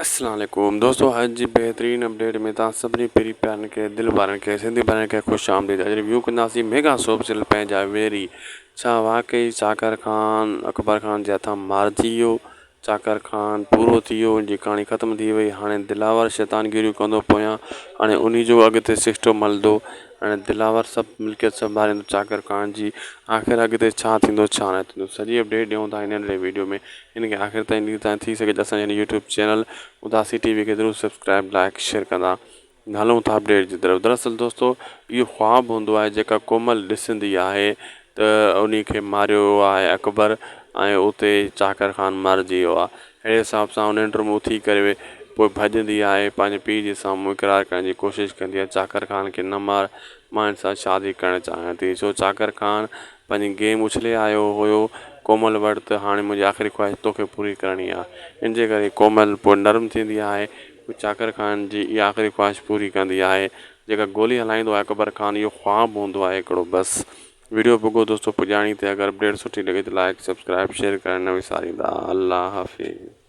अस्सलाम वालेकुम दोस्तों, अॼु जी बहितरीन अपडेट में तव्हां सभिनी पहिरीं प्यारनि खे दिलि वारनि खे सिंधी भाउरनि खे ख़ुशि आमदीद। अॼु रिव्यू कंदासीं मेगा सोप सीरियल पंहिंजा वेरी। छा वाकई चाकर खान अकबर खान जे हथां मारिजी वियो? चाकर खान पूरो थी वियो, उनजी कहाणी ख़तमु थी वई। हाणे दिलावर शैतानगिरियूं कंदो पोयां, हाणे उन जो अॻिते सिस्टम हलंदो। हाणे दिलावर सभु मिल्कियत संभालींदो चाकर खान जी। आख़िर अॻिते छा थींदो छा न थींदो, सॼी अपडेट ॾियूं था हिन वीडियो में। हिनखे आख़िर ताईं ॾिनी ताईं थी सघे त असांजे यूट्यूब चैनल उदासी टीवी के ज़रूर सब्सक्राइब लाइक शेयर कंदा। हलूं था अपडेट की तरफ। दरअसल दोस्तों, इहो ख्वाबु हूंदो आहे जेका कोमल ॾिसंदी आहे त उन खे मारियो आहे अकबर ऐं उते चाकर खान मारिजी वियो आहे। अहिड़े हिसाब सां उन इंटरव्यू थी करे पोइ भॼंदी आहे, पंहिंजे पीउ जे साम्हूं इक़रार करण जी कोशिशि कंदी आहे, चाकर खान खे न मार, मां हिन सां शादी करणु चाहियां थी। छो चाकर खान पंहिंजी गेम उछले आयो हुयो कोमल वटि, त हाणे मुंहिंजी आख़िरी ख़्वाहिश तोखे पूरी करणी आहे। इन जे करे कोमल पोइ नरम थींदी आहे, चाकर खान जी इहा आख़िरी ख़्वाहिश पूरी कंदी आहे। जेका गोली हलाईंदो आहे अकबर खान, इहो ख्वाबु हूंदो आहे हिकिड़ो बसि। वीडियो पुॻो दोस्तों पुॼाणी ते। अगरि अपडेट सुठी लॻे त लाइक सब्सक्राइब शेयर करणु न विसारींदा। अल्लाह हाफ़िज़।